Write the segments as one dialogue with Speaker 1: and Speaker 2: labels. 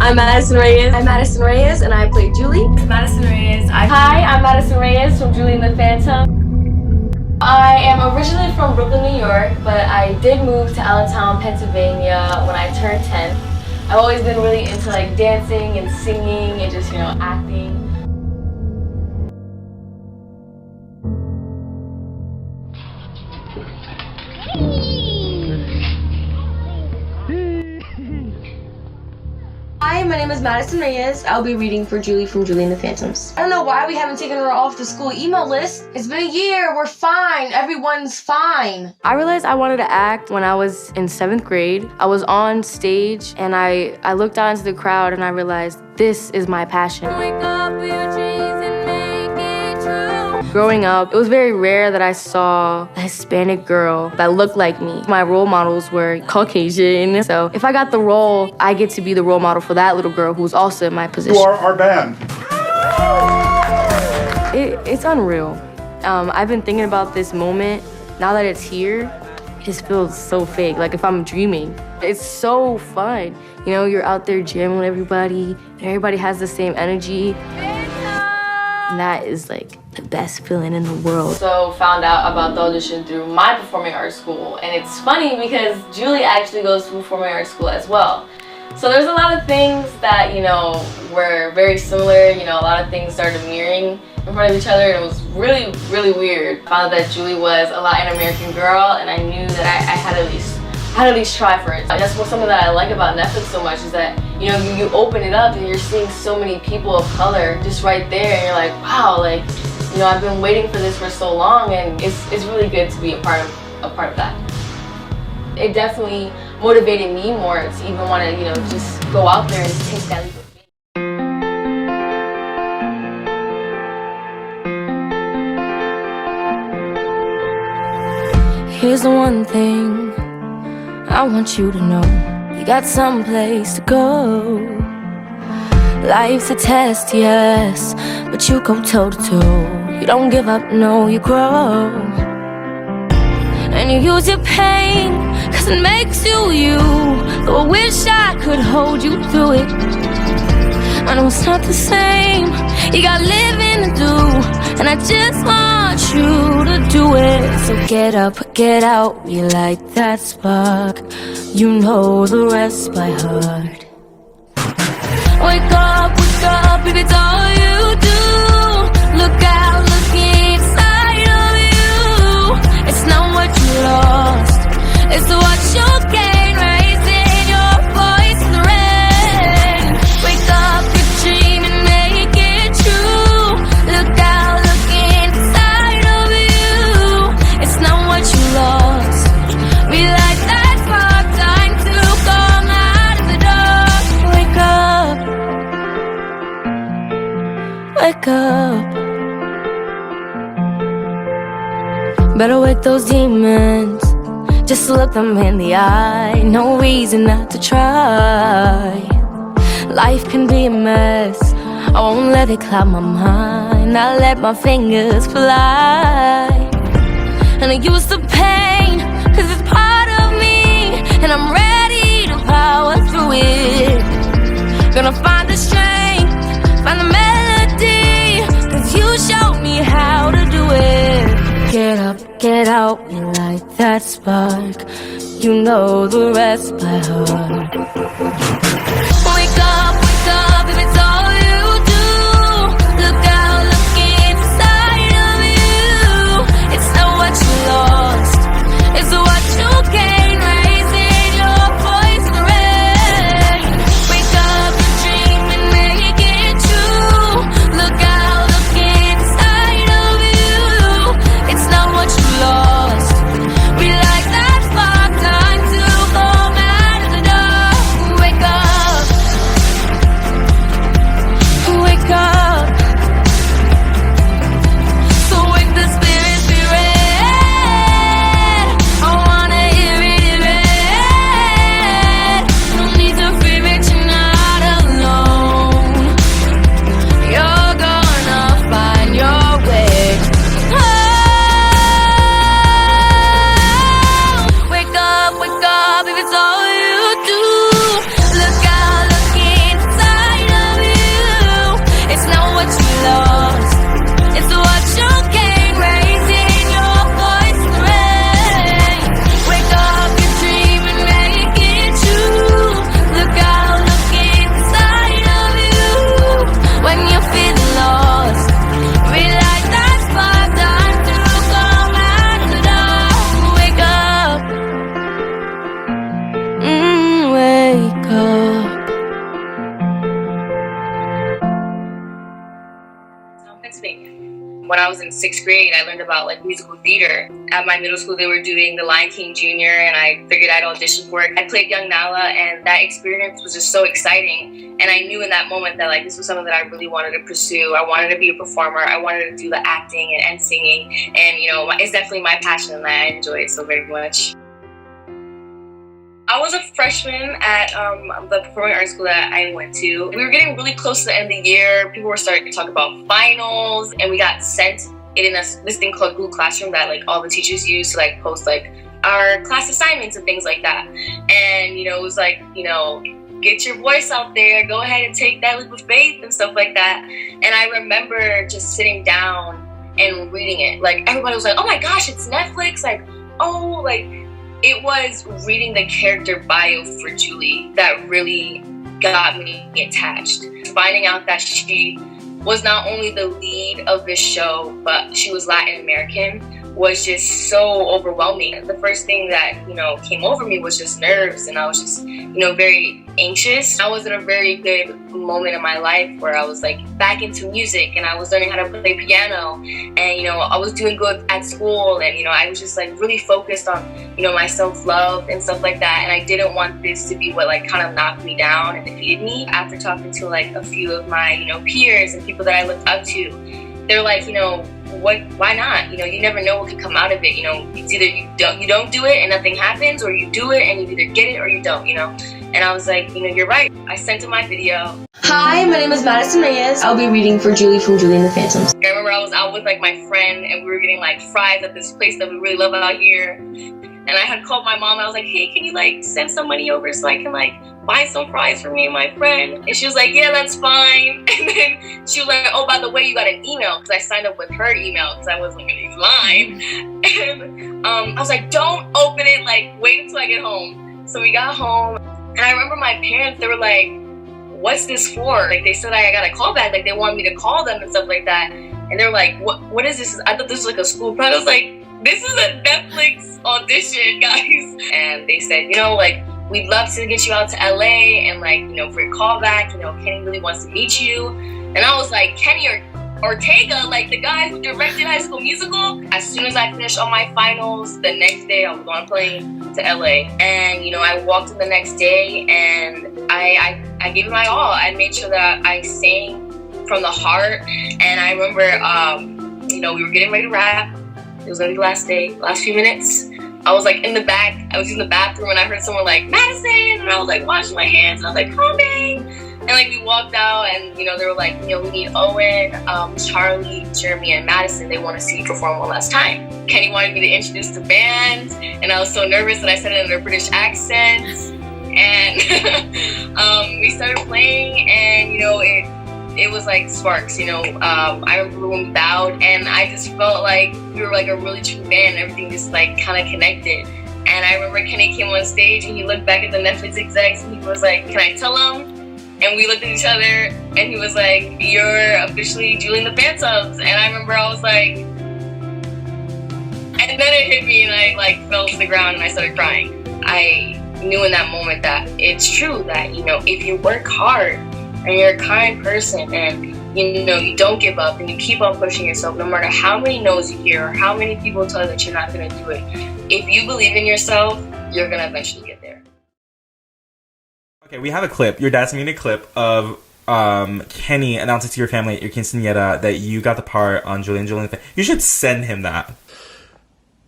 Speaker 1: I'm Madison Reyes.
Speaker 2: I'm Madison Reyes, and I play Julie.
Speaker 3: Madison Reyes.
Speaker 4: Hi, I'm Madison Reyes from Julie and the Phantom. I am originally from Brooklyn, New York, but I did move to Allentown, Pennsylvania when I turned 10. I've always been really into like dancing and singing and just, acting.
Speaker 2: Hi, my name is Madison Reyes. I'll be reading for Julie from Julie and the Phantoms. I don't know why we haven't taken her off the school email list. It's been a year. We're fine. Everyone's fine.
Speaker 4: I realized I wanted to act when I was in 7th grade. I was on stage and I looked out into the crowd and I realized this is my passion. Wake up for your dreams and make it true. Growing up, it was very rare that I saw a Hispanic girl that looked like me. My role models were Caucasian, so if I got the role, I get to be the role model for that little girl who's also in my position.
Speaker 5: You are our band.
Speaker 4: It's unreal. I've been thinking about this moment. Now that it's here, it just feels so fake, like if I'm dreaming. It's so fun. You're out there jamming with everybody, and everybody has the same energy. And that is like the best feeling in the world. So found out about the audition through my performing arts school. And it's funny because Julie actually goes to performing arts school as well. So there's a lot of things that, were very similar. A lot of things started mirroring in front of each other. And it was really, really weird. I found out that Julie was a Latin American girl, and I knew that I had to at least try for it. That's something that I like about Netflix so much is that, you open it up and you're seeing so many people of color just right there, and you're like, wow, I've been waiting for this for so long, and it's really good to be a part of that. It definitely motivated me more to even want to, just go out there and take that leap of faith. Here's the one thing I want you to know. You got someplace to go. Life's a test, yes, but you go toe to toe. You don't give up, no, you grow. And you use your pain, cause it makes you you. Though I wish I could hold you through it. I know it's not the same, you got living to do, and I just want you to do it. So get up, get out, relight that spark. You know the rest by heart. Wake up, if it's all you do. Look out, look inside of you. It's not what you lost, it's what you gain. Raising your voice in the rain. Wake up, your dream and make it true. Look out, look inside of you. It's not what you lost. Relight that spark, time to come out of the dark. Wake up. Better wake those demons, just look them in the eye. No reason not to try. Life can be a mess, I won't let it cloud my mind. I let my fingers fly. And I use the pain, cause it's part of me, and I'm ready to power through it. Gonna find the strength, find the melody, cause you showed me how to do it. Get up, get out, and light that spark. You know the rest by heart. Wake up, if it's all you do. Look out, look inside of you. It's not what you lost, it's what you gain. Raising your voice in the rain. Wake up, your dream and make it true. Look out, look inside of you. It's not what you lost. We like that spark, time to come out of the dark. Wake up.
Speaker 1: Pennsylvania. When I was in 6th grade, I learned about like musical theater. At my middle school, they were doing The Lion King Jr., and I figured I'd audition for it. I played young Nala, and that experience was just so exciting. And I knew in that moment that like this was something that I really wanted to pursue. I wanted to be a performer. I wanted to do the acting and singing. And you know, it's definitely my passion, and I enjoy it so very much. I was a freshman at the performing arts school that I went to. We were getting really close to the end of the year. People were starting to talk about finals, and we got sent in this thing called Google Classroom that like all the teachers use to like post like our class assignments and things like that. And you know, it was like, you know, get your voice out there, go ahead and take that leap of faith and stuff like that. And I remember just sitting down and reading it. Like everybody was like, oh my gosh, it's Netflix. Like, oh, like. It was reading the character bio for Julie that really got me attached. Finding out that she was not only the lead of this show, but she was Latin American was just so overwhelming. The first thing that, you know, came over me was just nerves, and I was just, you know, very anxious. I was in a very good moment in my life where I was like back into music, and I was learning how to play piano, and, you know, I was doing good at school, and, you know, I was just like really focused on, you know, my self-love and stuff like that. And I didn't want this to be what like kind of knocked me down and defeated me. After talking to like a few of my, you know, peers and people that I looked up to, they're like, you know, why not? You know, you never know what could come out of it. You know, it's either you don't do it and nothing happens, or you do it and you either get it or you don't, you know. And I was like, you know, you're right. I sent him my video.
Speaker 2: Hi, my name is Madison Reyes. I'll be reading for Julie from Julie and the Phantoms.
Speaker 1: I remember I was out with like my friend, and we were getting like fries at this place that we really love out here. And I had called my mom. I was like, hey, can you like send some money over so I can like buy some fries for me and my friend? And she was like, yeah, that's fine. And then she was like, oh, by the way, you got an email, because I signed up with her email because I wasn't going to use mine. And I was like, don't open it, like wait until I get home. So we got home, and I remember my parents, they were like, what's this for? Like they said I got a call back, like they wanted me to call them and stuff like that. And they were like, what is this? I thought this was like a school project. I was like, this is a Netflix audition, guys. And they said, you know, like, we'd love to get you out to LA, and like, you know, for your callback, you know, Kenny really wants to meet you. And I was like, Kenny Ortega, like the guy who directed High School Musical. As soon as I finished all my finals, the next day I was on a plane to LA. And, you know, I walked in the next day, and I gave it my all. I made sure that I sang from the heart. And I remember, you know, we were getting ready to wrap. It was gonna be the last day, last few minutes. I was like in the back, I was in the bathroom, and I heard someone like, Madison, and I was like washing my hands, and I was like, coming. And like we walked out, and you know, they were like, you know, we need Owen, Charlie, Jeremy, and Madison. They want to see you perform one last time. Kenny wanted me to introduce the band, and I was so nervous that I said it in a British accent. And we started playing, and you know, it was like sparks, you know. I remember when we bowed, and I just felt like we were like a really true band. Everything just like kind of connected. And I remember Kenny came on stage, and he looked back at the Netflix execs, and he was like, can I tell them? And we looked at each other, and he was like, you're officially Julie and the Phantoms. And I remember I was like, and then it hit me, and I like fell to the ground, and I started crying. I knew in that moment that it's true that, you know, if you work hard and you're a kind person, and you know, you don't give up, and you keep on pushing yourself, no matter how many no's you hear or how many people tell you that you're not going to do it, if you believe in yourself, you're going to eventually get there.
Speaker 3: Okay, we have a clip. Your dad sent me a clip of Kenny announcing to your family at your quinceañera that you got the part on Julie and Julie. You should send him that.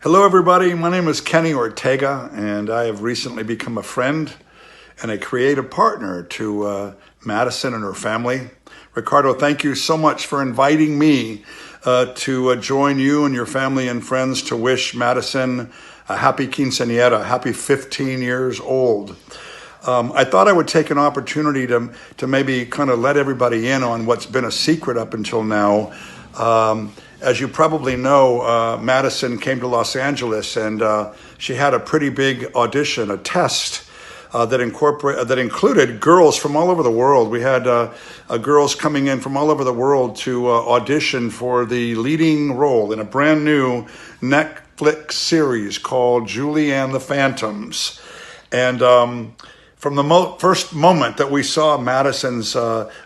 Speaker 5: Hello, everybody. My name is Kenny Ortega, and I have recently become a friend and a creative partner to Madison and her family. Ricardo, thank you so much for inviting me to join you and your family and friends to wish Madison a happy quinceañera, happy 15 years old. I thought I would take an opportunity to maybe kind of let everybody in on what's been a secret up until now. As you probably know, Madison came to Los Angeles, and she had a pretty big audition, a test that included girls from all over the world. We had girls coming in from all over the world to audition for the leading role in a brand new Netflix series called Julie and the Phantoms. And From the first moment that we saw Madison's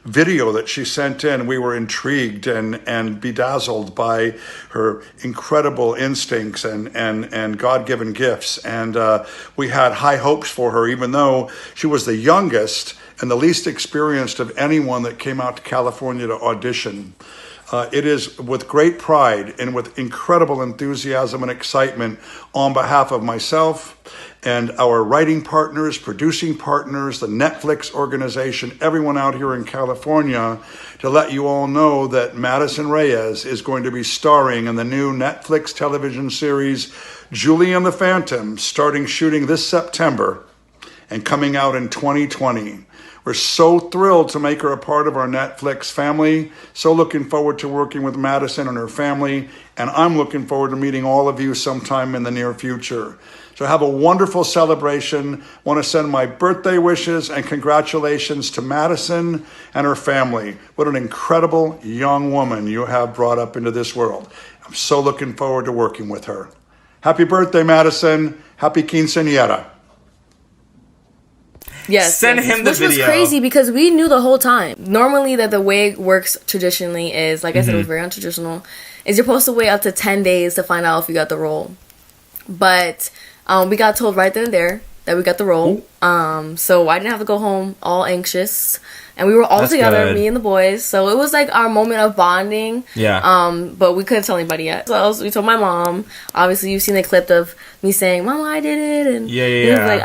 Speaker 5: video that she sent in, we were intrigued and bedazzled by her incredible instincts and God-given gifts. And we had high hopes for her, even though she was the youngest and the least experienced of anyone that came out to California to audition. It is with great pride and with incredible enthusiasm and excitement on behalf of myself and our writing partners, producing partners, the Netflix organization, everyone out here in California, to let you all know that Madison Reyes is going to be starring in the new Netflix television series Julie and the Phantom, starting shooting this September and coming out in 2020. We're so thrilled to make her a part of our Netflix family. So looking forward to working with Madison and her family. And I'm looking forward to meeting all of you sometime in the near future. So have a wonderful celebration. Want to send my birthday wishes and congratulations to Madison and her family. What an incredible young woman you have brought up into this world. I'm so looking forward to working with her. Happy birthday, Madison. Happy quinceañera.
Speaker 2: Yes.
Speaker 3: Send him the
Speaker 2: Which
Speaker 3: video.
Speaker 2: was crazy because we knew the whole time. Normally that the way it works traditionally is, like I said, it was very untraditional, is you're supposed to wait up to 10 days to find out if you got the role. But we got told right then and there that we got the role. So I didn't have to go home all anxious. And we were all together, me and the boys. So it was like our moment of bonding.
Speaker 3: Yeah.
Speaker 2: But we couldn't tell anybody yet. So we told my mom. Obviously, you've seen the clip of me saying, "Mama, I did it." And he was like,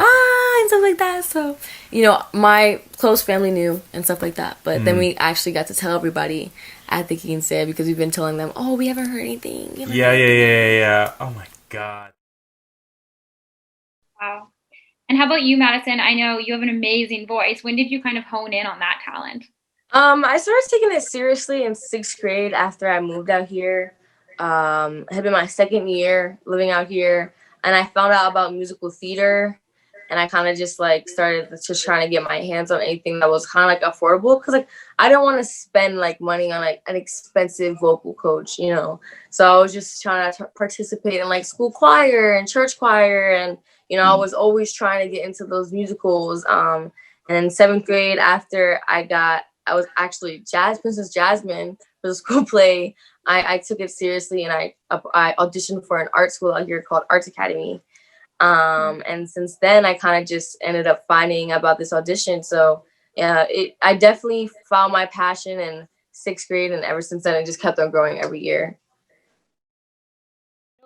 Speaker 2: and stuff like that. So, you know, my close family knew and stuff like that. But then we actually got to tell everybody at the quince because we've been telling them, "Oh, we haven't heard anything."
Speaker 3: Yeah. Oh my God.
Speaker 6: Wow. And how about you, Madison? I know you have an amazing voice. When did you kind of hone in on that talent?
Speaker 2: I started taking it seriously in 6th grade after I moved out here. It had been my 2nd year living out here, and I found out about musical theater, and I kind of just like started just trying to get my hands on anything that was kind of like affordable, because like I don't want to spend like money on like an expensive vocal coach, you know. So I was just trying to participate in like school choir and church choir, and you know, I was always trying to get into those musicals. And in 7th grade, after I was actually Princess Jasmine for the school play. I took it seriously, and I auditioned for an art school out here called Arts Academy. And since then, I kind of just ended up finding about this audition. So yeah, I definitely found my passion in 6th grade, and ever since then, it just kept on growing every year.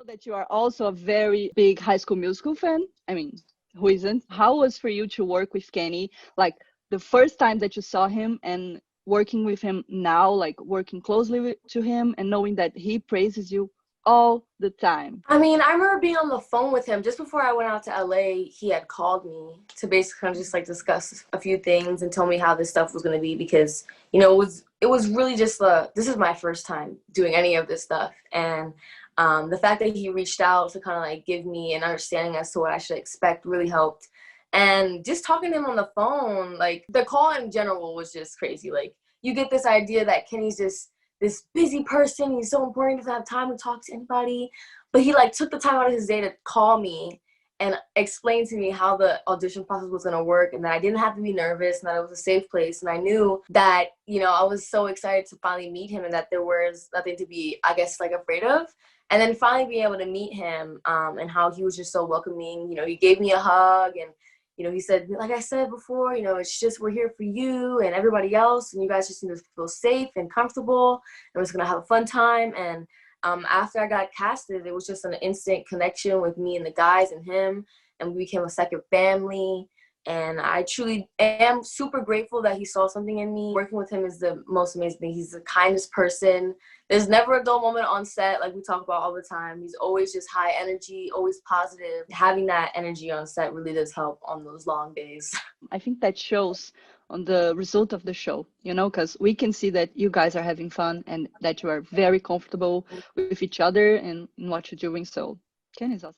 Speaker 7: That you are also a very big High School Musical fan. I mean, who isn't? How was for you to work with Kenny? Like the first time that you saw him and working with him now, like working closely to him and knowing that he praises you all the time.
Speaker 2: I mean, I remember being on the phone with him just before I went out to LA. He had called me to basically kind of just like discuss a few things and tell me how this stuff was going to be, because, you know, it was really just this is my first time doing any of this stuff. And the fact that he reached out to kind of like give me an understanding as to what I should expect really helped. And just talking to him on the phone, like the call in general was just crazy. Like you get this idea that Kenny's just this busy person. He's so important, he doesn't have time to talk to anybody. But he like took the time out of his day to call me and explain to me how the audition process was going to work, and that I didn't have to be nervous, and that it was a safe place. And I knew that, you know, I was so excited to finally meet him, and that there was nothing to be, I guess, like afraid of. And then finally being able to meet him, and how he was just so welcoming. You know, he gave me a hug, and, you know, he said, like I said before, you know, it's just, we're here for you and everybody else, and you guys just need to feel safe and comfortable, and we're just going to have a fun time. And after I got casted, it was just an instant connection with me and the guys and him, and we became a second family. And I truly am super grateful that he saw something in me. Working with him is the most amazing thing. He's the kindest person. There's never a dull moment on set, like we talk about all the time. He's always just high energy, always positive. Having that energy on set really does help on those long days.
Speaker 7: I think that shows on the result of the show, you know, because we can see that you guys are having fun and that you are very comfortable with each other and in what you're doing. So Ken is awesome.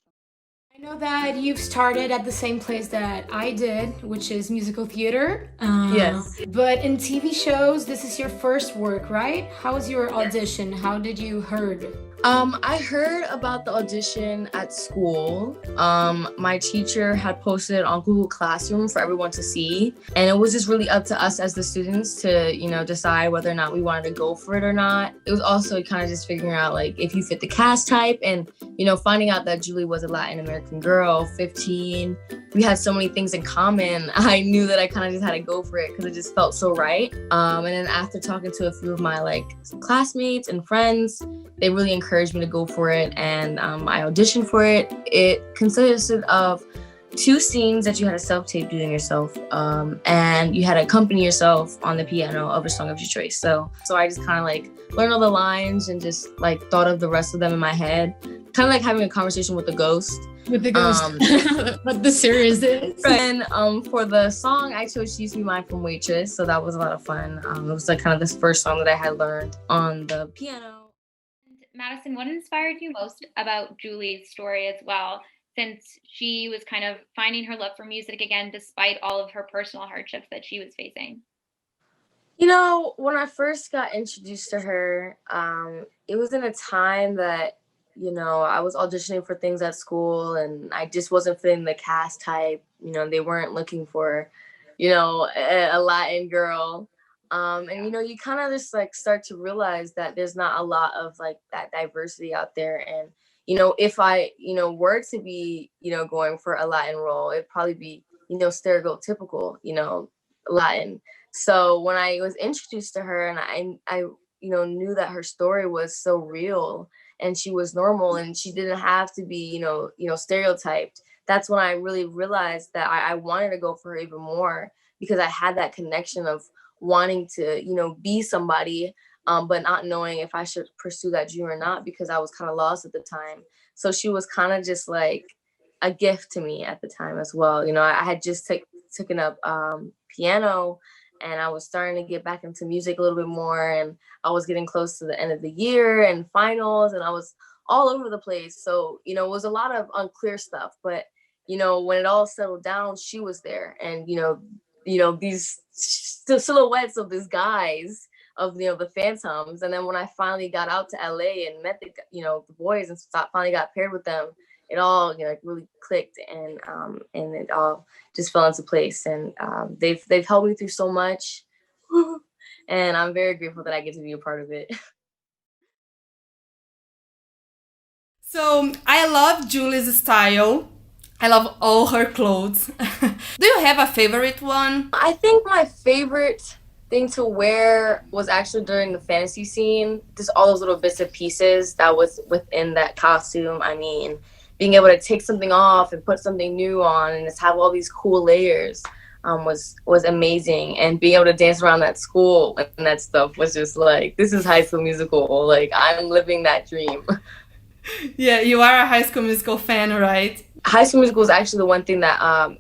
Speaker 8: I know that you've started at the same place that I did, which is musical theater.
Speaker 2: Yes.
Speaker 8: But in TV shows, this is your first work, right? How was your audition? How did you heard
Speaker 2: I heard about the audition at school. My teacher had posted it on Google Classroom for everyone to see, and it was just really up to us as the students to, decide whether or not we wanted to go for it or not. It was also kind of just figuring out like if you fit the cast type, and finding out that Julie was a Latin American girl, 15. We had so many things in common. I knew that I kind of just had to go for it because it just felt so right. And then after talking to a few of my classmates and friends, they really encouraged me to go for it, and I auditioned for it. It consisted of 2 scenes that you had to self-tape doing yourself, and you had to accompany yourself on the piano of a song of your choice. So I just kind of learned all the lines and just thought of the rest of them in my head, kind of like having a conversation with a ghost.
Speaker 8: With the ghost, but the series is.
Speaker 2: And for the song, I chose "She Used to Be Mine" from Waitress, so that was a lot of fun. It was kind of this first song that I had learned on the piano.
Speaker 6: Madison, what inspired you most about Julie's story as well, since she was kind of finding her love for music again despite all of her personal hardships that she was facing?
Speaker 2: When I first got introduced to her, it was in a time that I was auditioning for things at school and I just wasn't fitting the cast type. They weren't looking for, a Latin girl. And you kind of just start to realize that there's not a lot of that diversity out there. And, if I, were to be, going for a Latin role, it'd probably be, stereotypical, Latin. So when I was introduced to her and I knew that her story was so real and she was normal and she didn't have to be, stereotyped. That's when I really realized that I wanted to go for her even more, because I had that connection of wanting to, be somebody, but not knowing if I should pursue that dream or not, because I was kind of lost at the time. So she was kind of just like a gift to me at the time as well. I had just taken up piano, and I was starting to get back into music a little bit more, and I was getting close to the end of the year and finals, and I was all over the place. So, it was a lot of unclear stuff, but, when it all settled down, she was there. And, these silhouettes of these guys of, the Phantoms. And then when I finally got out to LA and met the boys and finally got paired with them, it all really clicked, and it all just fell into place. And they've helped me through so much, and I'm very grateful that I get to be a part of it.
Speaker 9: So I love Julie's style. I love all her clothes. Do you have a favorite one?
Speaker 2: I think my favorite thing to wear was actually during the fantasy scene. Just all those little bits and pieces that was within that costume. I mean, being able to take something off and put something new on and just have all these cool layers was amazing. And being able to dance around that school and that stuff was just this is High School Musical. I'm living that dream.
Speaker 9: Yeah, you are a High School Musical fan, right?
Speaker 2: High School Musical is actually the one thing that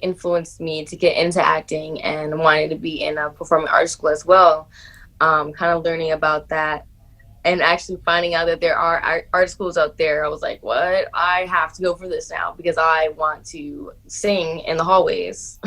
Speaker 2: influenced me to get into acting and wanted to be in a performing arts school as well. Kind of learning about that and actually finding out that there are art schools out there. I was like, what? I have to go for this now because I want to sing in the hallways.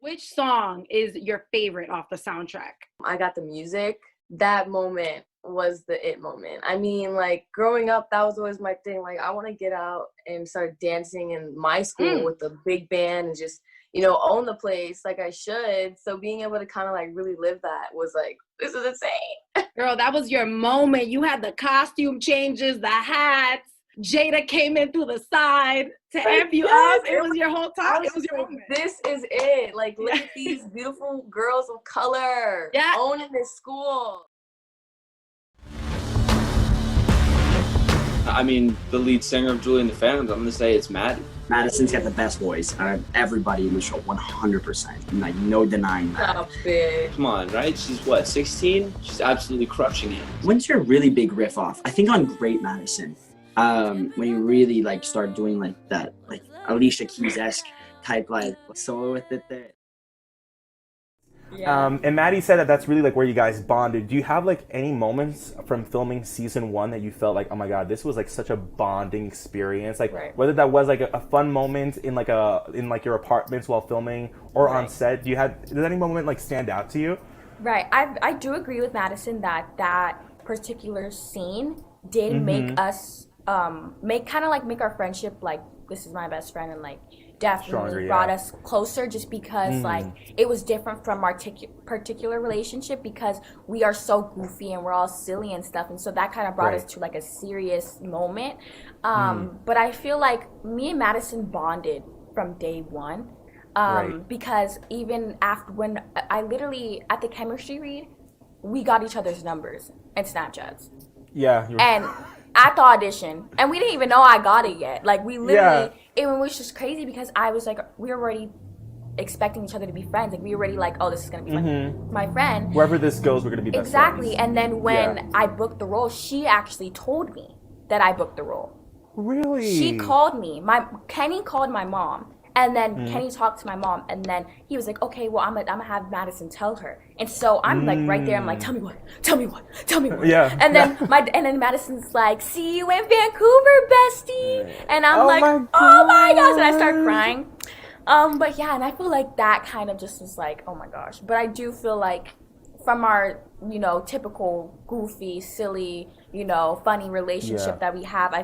Speaker 10: Which song is your favorite off the soundtrack?
Speaker 2: I Got the Music. That moment was the it moment. I mean, growing up, that was always my thing. I want to get out and start dancing in my school with the big band and just, own the place like I should. So being able to kind of really live that was this is insane.
Speaker 10: Girl, that was your moment. You had the costume changes, the hats. Jada came in through the side to amp you up. It was your whole time. It was your moment.
Speaker 2: This is it. Look at these beautiful girls of color owning this school.
Speaker 11: I mean, the lead singer of Julie and the Phantoms, I'm going to say it's Maddie.
Speaker 12: Madison's got the best voice out of everybody in the show, 100%. No denying that.
Speaker 11: Come on, right? She's what, 16? She's absolutely crushing it.
Speaker 12: When's your really big riff off? I think on Great Madison, when you really start doing that Alicia Keys-esque type solo with it there.
Speaker 3: Yeah. And Maddie said that that's really where you guys bonded. Do you have any moments from filming season 1 that you felt oh my god, this was such a bonding experience?
Speaker 2: Right.
Speaker 3: Whether that was a fun moment in your apartments while filming or on set. Does any moment stand out to you?
Speaker 13: Right. I do agree with Madison that particular scene did make us make our friendship like this is my best friend, and like definitely
Speaker 3: Stronger,
Speaker 13: brought us closer, just because like it was different from our particular relationship, because we are so goofy and we're all silly and stuff, and so that kind of brought us to like a serious moment. But I feel like me and Madison bonded from day one, because even after, when I literally at the chemistry read, we got each other's numbers and Snapchats.
Speaker 3: Yeah.
Speaker 13: And at the audition, and we didn't even know I got it yet. Like, we literally, it was just crazy, because I was like, we were already expecting each other to be friends. Like, we were already like, oh, this is gonna be my friend.
Speaker 3: Wherever this goes, we're gonna be best friends.
Speaker 13: And then when I booked the role, she actually told me that I booked the role.
Speaker 3: Really?
Speaker 13: She called me. Kenny called my mom. And then Kenny talked to my mom, and then he was like, okay, well, I'm gonna have Madison tell her. And so I'm like right there, I'm like, tell me what.
Speaker 3: Yeah.
Speaker 13: And then Madison's like, see you in Vancouver, bestie. And I'm oh my gosh, and I start crying. But yeah, and I feel like that kind of just was like, oh my gosh. But I do feel like from our, typical goofy, silly, funny relationship that we have, I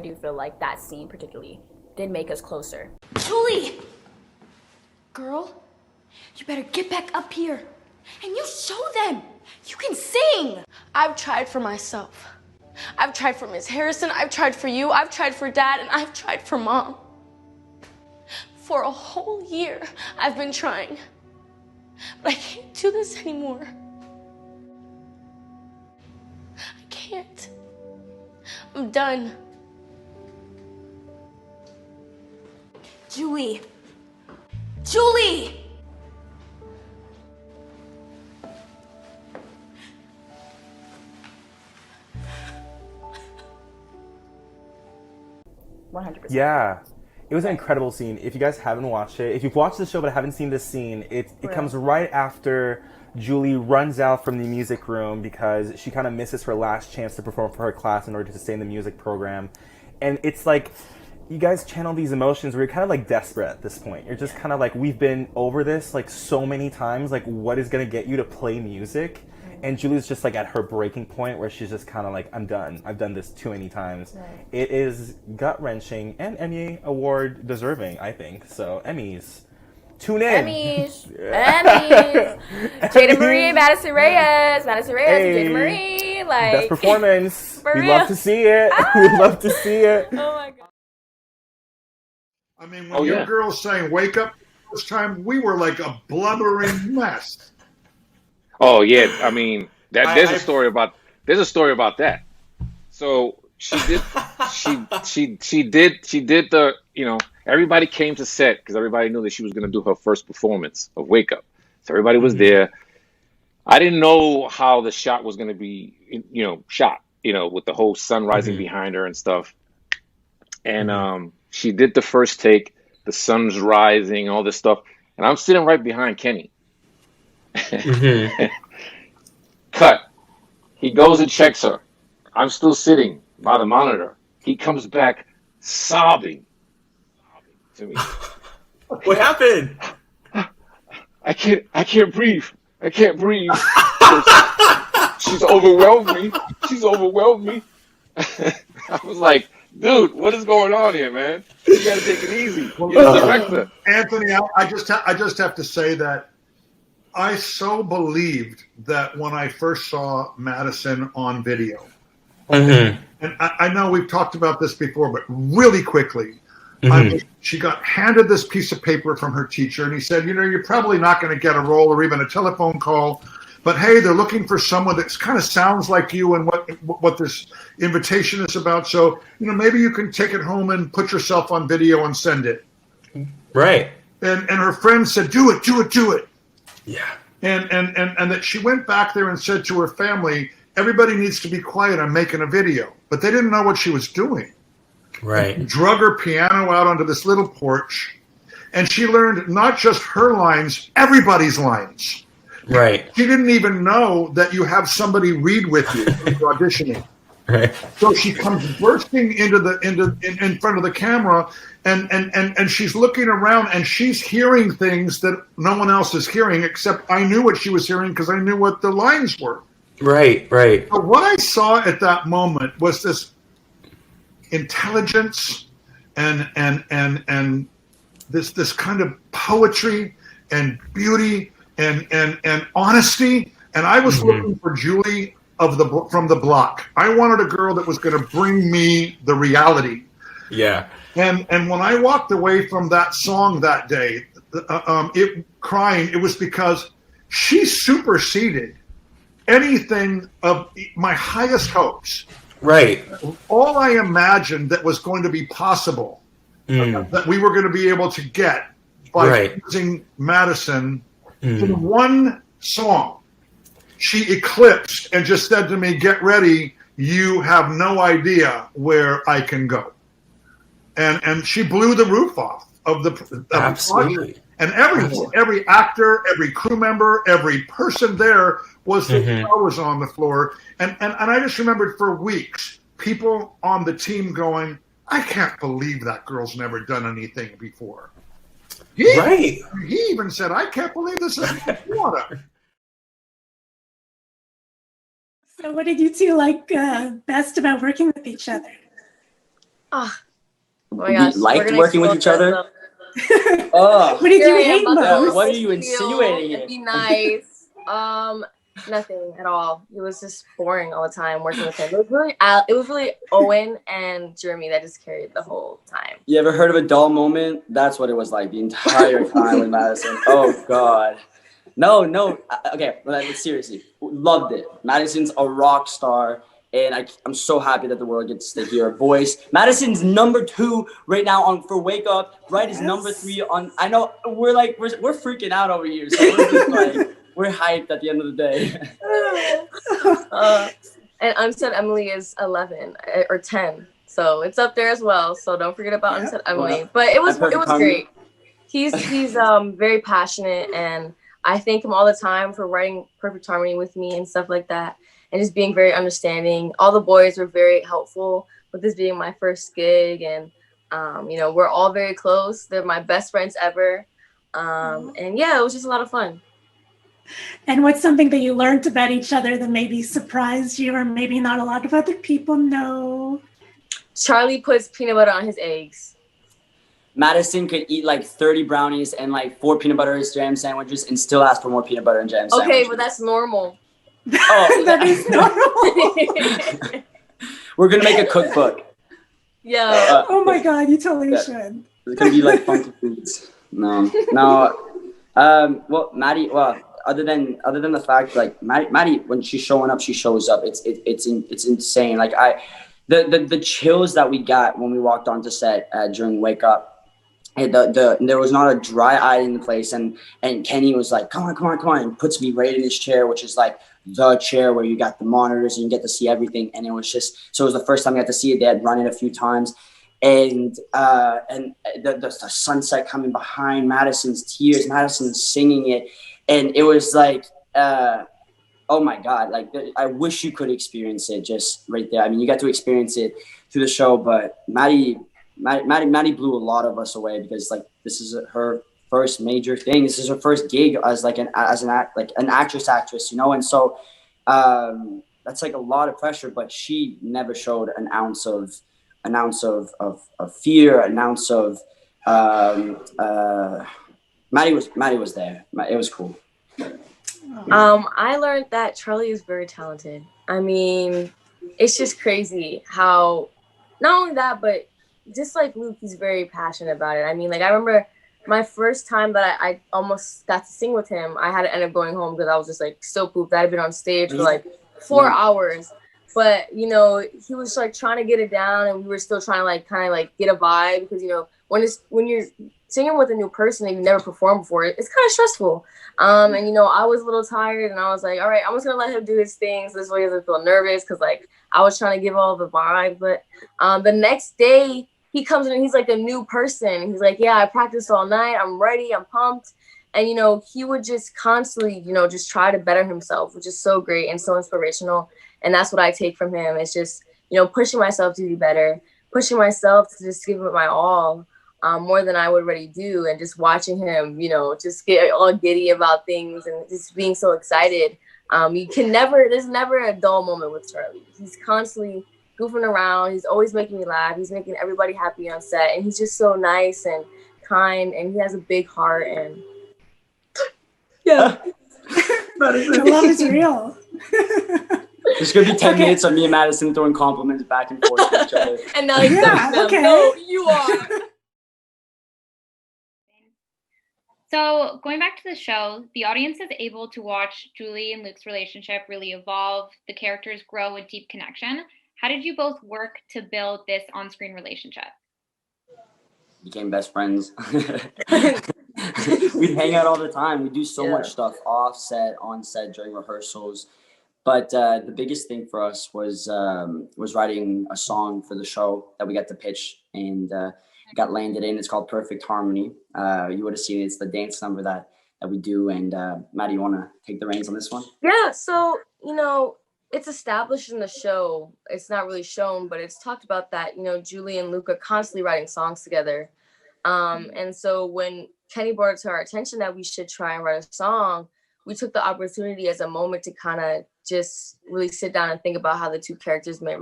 Speaker 13: do feel like that scene particularly did make us closer.
Speaker 4: Julie! Girl, you better get back up here and you show them you can sing!
Speaker 14: I've tried for myself. I've tried for Miss Harrison, I've tried for you, I've tried for Dad, and I've tried for Mom. For a whole year, I've been trying. But I can't do this anymore. I can't. I'm done.
Speaker 4: Julie! Julie!
Speaker 3: Yeah. It was an incredible scene. If you guys haven't watched it, if you've watched the show but haven't seen this scene, it comes right after Julie runs out from the music room because she kind of misses her last chance to perform for her class in order to stay in the music program. And it's like, you guys channel these emotions where you're kind of like desperate at this point. You're just kind of like, we've been over this like so many times, like what is going to get you to play music? And Julie's just like at her breaking point where she's just kind of like, I'm done. I've done this too many times. Right. It is gut-wrenching and Emmy Award deserving, I think. So Emmys, tune in.
Speaker 13: Emmys. Jada Marie, Madison Reyes, Jada Marie. Like,
Speaker 3: best performance.
Speaker 13: For
Speaker 3: We'd
Speaker 13: real.
Speaker 3: love to see it. We'd love to see it.
Speaker 13: Oh my God.
Speaker 5: I mean, when your girls sang "Wake Up" the first time, we were like a blubbering mess.
Speaker 15: Oh yeah, I mean there's a story about that. So she did the everybody came to set because everybody knew that she was going to do her first performance of Wake Up. So everybody was there. I didn't know how the shot was going to be shot with the whole sun rising behind her and stuff. And she did the first take, the sun's rising, all this stuff, and I'm sitting right behind Kenny. Cut. He goes and checks her. I'm still sitting by the monitor. He comes back sobbing to me.
Speaker 3: What happened?
Speaker 15: I can't breathe. I can't breathe. She's overwhelmed me. I was like, dude, what is going on here, man? You gotta take it easy. You're the director.
Speaker 5: Anthony, I just have to say that I so believed that when I first saw Madison on video, and I know we've talked about this before, but really quickly, she got handed this piece of paper from her teacher, and he said, you're probably not going to get a role or even a telephone call, but hey, they're looking for someone that kind of sounds like you and what this invitation is about. So, maybe you can take it home and put yourself on video and send it.
Speaker 3: Right.
Speaker 5: And her friend said, do it.
Speaker 3: Yeah.
Speaker 5: And that she went back there and said to her family, everybody needs to be quiet. I'm making a video. But they didn't know what she was doing.
Speaker 3: Right.
Speaker 5: And drug her piano out onto this little porch. And she learned not just her lines, everybody's lines.
Speaker 3: Right.
Speaker 5: She didn't even know that you have somebody read with you for auditioning.
Speaker 3: Right.
Speaker 5: So she comes bursting in front of the camera, and she's looking around, and she's hearing things that no one else is hearing, except I knew what she was hearing because I knew what the lines were.
Speaker 16: Right, right.
Speaker 5: But what I saw at that moment was this intelligence and this kind of poetry and beauty and honesty. And I was looking for Julie from the block. I wanted a girl that was going to bring me the reality.
Speaker 16: Yeah.
Speaker 5: And when I walked away from that song that day, crying, it was because she superseded anything of my highest hopes.
Speaker 16: Right.
Speaker 5: All I imagined that was going to be possible, that we were going to be able to get by using Madison in one song. She eclipsed and just said to me, "Get ready. You have no idea where I can go." And she blew the roof off of the project. And every actor, every crew member, every person there was on the floor. And I just remembered for weeks, people on the team going, "I can't believe that girl's never done anything before." He even said, "I can't believe this is Florida."
Speaker 17: So what did you two like best about working with each other?
Speaker 2: Oh my gosh.
Speaker 12: We liked working with each other?
Speaker 17: What did you hate most?
Speaker 12: What are you insinuating?
Speaker 2: It'd be nice. Nothing at all. It was just boring all the time working with him. It was really Owen and Jeremy that just carried the whole time.
Speaker 12: You ever heard of a dull moment? That's what it was like the entire time with Madison. Oh God. No. Okay, but seriously, loved it. Madison's a rock star. And I'm so happy that the world gets to hear her voice. Madison's number 2 right now for Wake Up. Bright is number 3 on. I know we're freaking out over here. So we're just like we're hyped at the end of the day.
Speaker 2: And Unsaid Emily is 11 or 10, so it's up there as well. So don't forget about Unsaid Emily.
Speaker 12: Well,
Speaker 2: but it was great. He's very passionate, and I thank him all the time for writing Perfect Harmony with me and stuff like that. And just being very understanding. All the boys were very helpful with this being my first gig. And, we're all very close. They're my best friends ever. And yeah, it was just a lot of fun.
Speaker 17: And what's something that you learned about each other that maybe surprised you or maybe not a lot of other people know?
Speaker 2: Charlie puts peanut butter on his eggs.
Speaker 12: Madison could eat like 30 brownies and like 4 peanut butter and jam sandwiches and still ask for more peanut butter and jam sandwiches.
Speaker 2: Okay, but that's normal.
Speaker 12: Oh,
Speaker 17: that is normal.
Speaker 12: We're gonna make a cookbook.
Speaker 2: Yeah.
Speaker 17: Oh my God, you totally should.
Speaker 12: It's gonna be like funky foods. No. Well, Maddie. Well, other than the fact, like Maddie, when she's showing up, she shows up. It's insane. Like the chills that we got when we walked onto set during Wake Up. There was not a dry eye in the place, and Kenny was like, come on, and puts me right in his chair, which is like the chair where you got the monitors and you get to see everything. And it was the first time I got to see it. They had run it a few times, and the sunset coming behind, Madison's tears, Madison singing it, and it was like, oh my God, like I wish you could experience it just right there. I mean, you got to experience it through the show, but Maddie blew a lot of us away because like this is her first major thing. This is her first gig as an actress, and so that's like a lot of pressure. But she never showed an ounce of fear, an ounce of Maddie was there. It was cool.
Speaker 2: I learned that Charlie is very talented. I mean, it's just crazy how not only that, but just like Luke, he's very passionate about it. I mean, like I remember my first time that I almost got to sing with him, I had to end up going home because I was just like so pooped. I had been on stage for like 4 hours, but he was like trying to get it down, and we were still trying to like kind of like get a vibe because when you're singing with a new person and you've never performed before, it's kind of stressful. And I was a little tired, and I was like, all right, I'm just gonna let him do his thing so this way he doesn't feel nervous because like I was trying to give all the vibe. But the next day he comes in and he's like a new person. He's like, yeah, I practiced all night. I'm ready. I'm pumped. And, he would just constantly, just try to better himself, which is so great and so inspirational. And that's what I take from him. It's just, pushing myself to be better, pushing myself to just give it my all, more than I would already do. And just watching him, just get all giddy about things and just being so excited There's never a dull moment with Charlie. He's constantly goofing around. He's always making me laugh. He's making everybody happy on set, and he's just so nice and kind, and he has a big heart. And yeah,
Speaker 17: The love is real.
Speaker 12: There's gonna be 10 minutes of me and Madison throwing compliments back and forth to each other.
Speaker 2: And now he's
Speaker 17: okay.
Speaker 2: No, you are.
Speaker 6: So going back to the show, the audience is able to watch Julie and Luke's relationship really evolve, the characters grow a deep connection. How did you both work to build this on-screen relationship?
Speaker 12: Became best friends. We'd hang out all the time. We do so much stuff off set, on set, during rehearsals. But the biggest thing for us was writing a song for the show that we got to pitch, and got landed in. It's called Perfect Harmony. You would have seen it. It's the dance number that we do. And Maddie, you want to take the reins on this one?
Speaker 2: Yeah, so, it's established in the show. It's not really shown, but it's talked about that, Julie and Luke are constantly writing songs together. And so when Kenny brought it to our attention that we should try and write a song, we took the opportunity as a moment to kind of just really sit down and think about how the two characters may,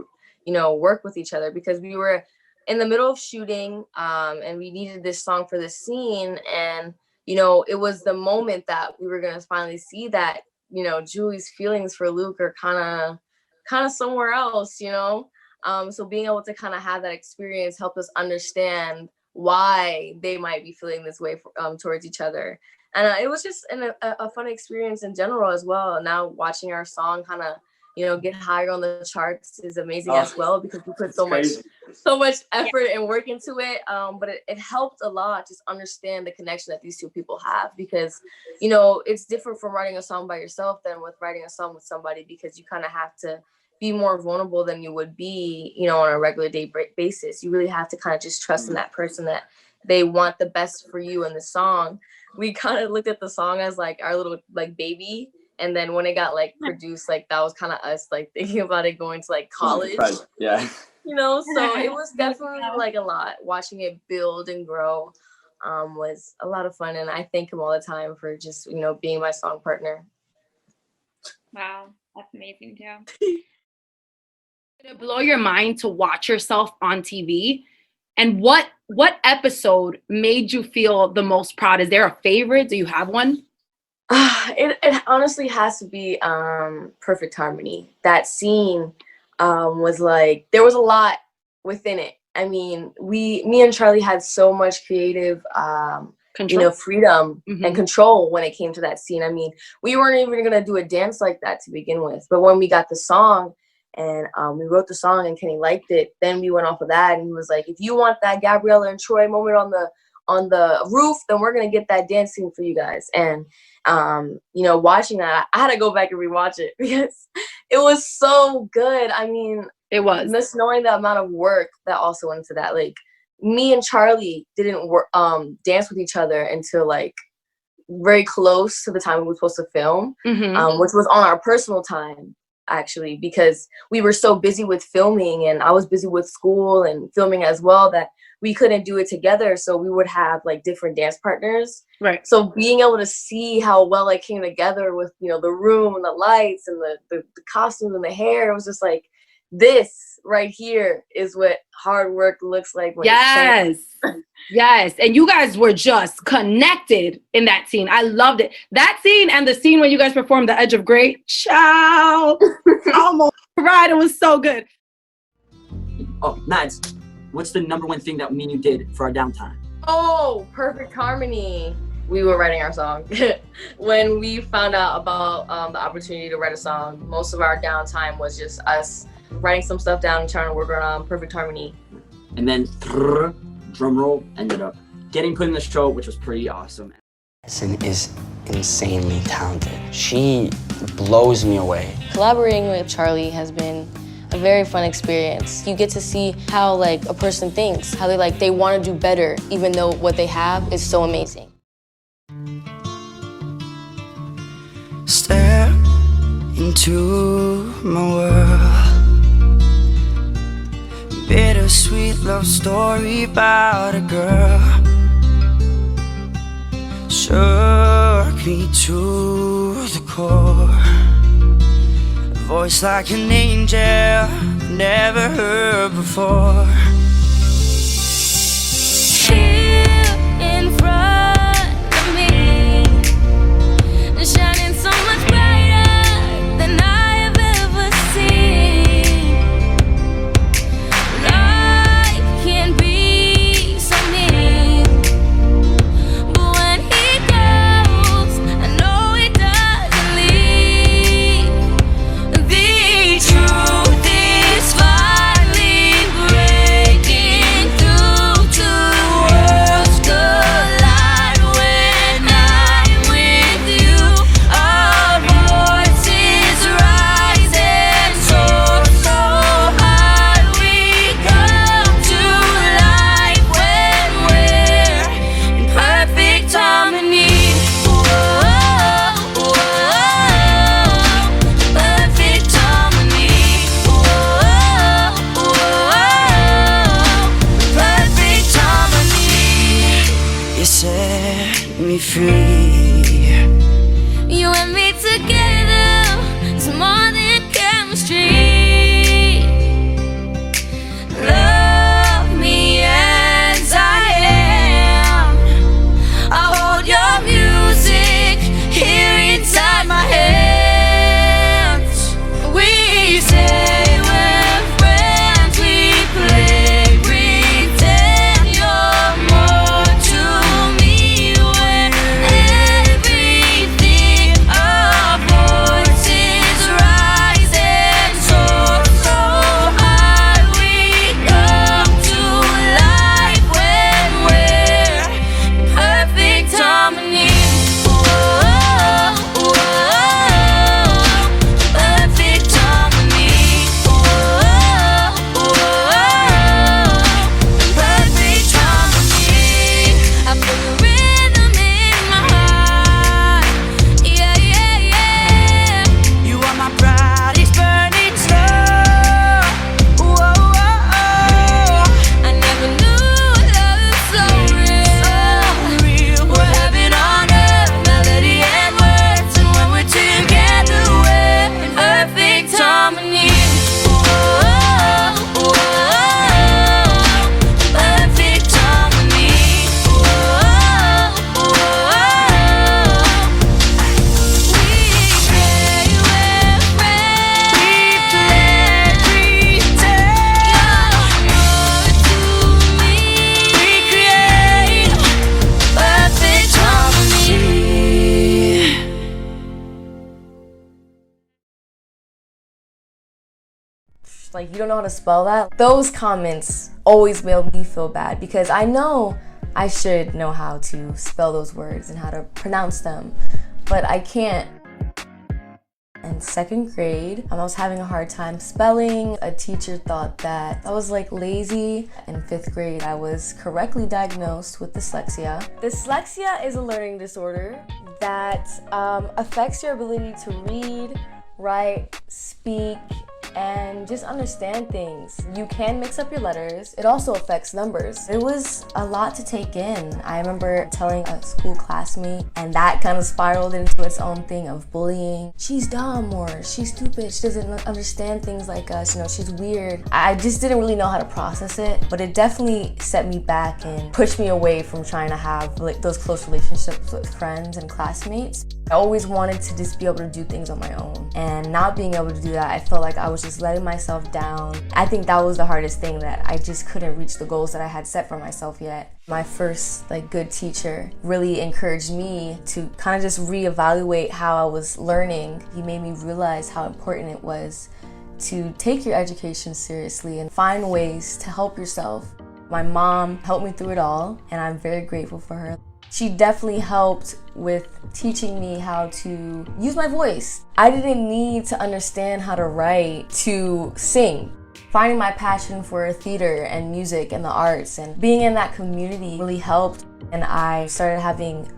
Speaker 2: work with each other, because we were in the middle of shooting, and we needed this song for this scene. And, it was the moment that we were going to finally see that, Julie's feelings for Luke are kind of somewhere else, so being able to kind of have that experience helped us understand why they might be feeling this way towards each other. And it was just a fun experience in general as well. Now watching our song kind of, get higher on the charts is amazing as well, because we put so much effort and work into it. But it helped a lot just understand the connection that these two people have, because, it's different from writing a song by yourself than with writing a song with somebody, because you kind of have to be more vulnerable than you would be, on a regular day basis. You really have to kind of just trust in that person that they want the best for you in the song. We kind of looked at the song as like our little like baby. And then when it got like produced, like that was kind of us like thinking about it going to like college.
Speaker 12: Yeah.
Speaker 2: So it was definitely like a lot. Watching it build and grow was a lot of fun. And I thank him all the time for just, being my song partner.
Speaker 6: Wow, that's amazing too.
Speaker 10: Did it blow your mind to watch yourself on TV? And what episode made you feel the most proud? Is there a favorite? Do you have one?
Speaker 2: It honestly has to be Perfect Harmony. That scene was like, there was a lot within it. I mean, me and Charlie had so much creative freedom and control when it came to that scene. I mean, we weren't even gonna do a dance like that to begin with, but when we got the song and we wrote the song and Kenny liked it, then we went off of that, and he was like, if you want that Gabriella and Troy moment on the roof, then we're gonna get that dance scene for you guys. And watching that, I had to go back and rewatch it because it was so good. I mean,
Speaker 10: it was
Speaker 2: just knowing the amount of work that also went into that. Like, me and Charlie didn't dance with each other until like very close to the time we were supposed to film, which was on our personal time, actually, because we were so busy with filming and I was busy with school and filming as well that we couldn't do it together. So we would have like different dance partners.
Speaker 10: Right.
Speaker 2: So being able to see how well it came together with, the room and the lights and the costumes and the hair, it was just like, this right here is what hard work looks like.
Speaker 10: Yes. Yes. And you guys were just connected in that scene. I loved it. That scene and the scene when you guys performed The Edge of Great. Ciao. Almost right. It was so good.
Speaker 12: Oh, Mads, what's the number one thing that me and you did for our downtime?
Speaker 2: Oh, Perfect Harmony. We were writing our song. When we found out about the opportunity to write a song, most of our downtime was just us writing some stuff down and trying to work on Perfect Harmony.
Speaker 12: And then, drum roll, ended up getting put in the show, which was pretty awesome.
Speaker 18: Madison is insanely talented. She blows me away.
Speaker 14: Collaborating with Charlie has been a very fun experience. You get to see how like a person thinks, how they want to do better, even though what they have is so amazing.
Speaker 19: Step into my world. Bittersweet love story about a girl. Shook me to the core. voice like an angel never heard before.
Speaker 4: Here in front of me, shining so much brighter than I have ever seen. Life can be so mean, but when he goes, I know he doesn't leave. The truth is finally breaking through to worlds collide when I'm with you. Our voices rise and soar so high. We come to life when we're in perfect harmony. Whoa, whoa, perfect harmony. Whoa, whoa, perfect harmony.
Speaker 19: You set me free.
Speaker 4: You and me together is more than chemistry. Love me as I am. I'll hold your music here inside my hands. We say we're friends, we play pretend. You're more to me when everything. Our voices rise and soar so high. We come to life when we're in perfect harmony. Whoa, whoa, perfect harmony. Whoa, whoa, perfect harmony. I feel the rhythm in my heart. Yeah, yeah, yeah.
Speaker 19: You are my brightest burning star. Whoa, whoa,
Speaker 4: I never knew love was so real. We're heaven on earth, melody and words, and when we're together, we're in perfect harmony. Whoa, whoa, perfect harmony. Whoa, whoa, we say we're friends.
Speaker 19: we play pretend.
Speaker 4: You're more to me.
Speaker 19: We create
Speaker 4: Perfect harmony.
Speaker 2: Like, you don't know how to spell that? Those comments always made me feel bad because I know I should know how to spell those words and how to pronounce them, but I can't. In second grade, I was having a hard time spelling. A teacher thought that I was like lazy. In fifth grade, I was correctly diagnosed with dyslexia. Dyslexia is a learning disorder that affects your ability to read, write, speak, and just understand things. You can mix up your letters. It also affects numbers. It was a lot to take in. I remember telling a school classmate, and that kind of spiraled into its own thing of bullying. She's dumb, or she's stupid, she doesn't understand things like us, you know, she's weird. I just didn't really know how to process it, but it definitely set me back and pushed me away from trying to have like those close relationships with friends and classmates. I always wanted to just be able to do things on my own, and not being able to do that, I felt like I was just letting myself down. I think that was the hardest thing, that I just couldn't reach the goals that I had set for myself yet. My first good teacher really encouraged me to kind of just reevaluate how I was learning. He made me realize how important it was to take your education seriously and find ways to help yourself. My mom helped me through it all, and I'm very grateful for her. She definitely helped with teaching me how to use my voice. I didn't need to understand how to write to sing. Finding my passion for theater and music and the arts and being in that community really helped. And I started having,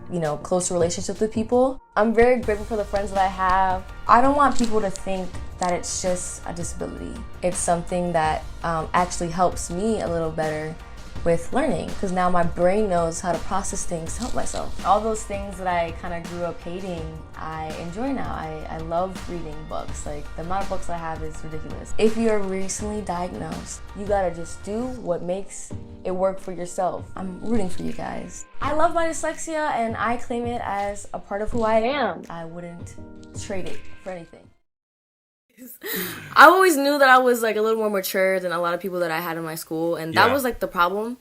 Speaker 2: closer relationships with people. I'm very grateful for the friends that I have. I don't want people to think that it's just a disability. It's something that actually helps me a little better with learning, because now my brain knows how to process things to help myself. All those things that I kind of grew up hating, I enjoy now. I love reading books. Like, the amount of books I have is ridiculous. If you're recently diagnosed, you gotta just do what makes it work for yourself. I'm rooting for you guys. I love my dyslexia and I claim it as a part of who I am. I wouldn't trade it for anything. I always knew that I was like a little more mature than a lot of people that I had in my school, and that was like the problem.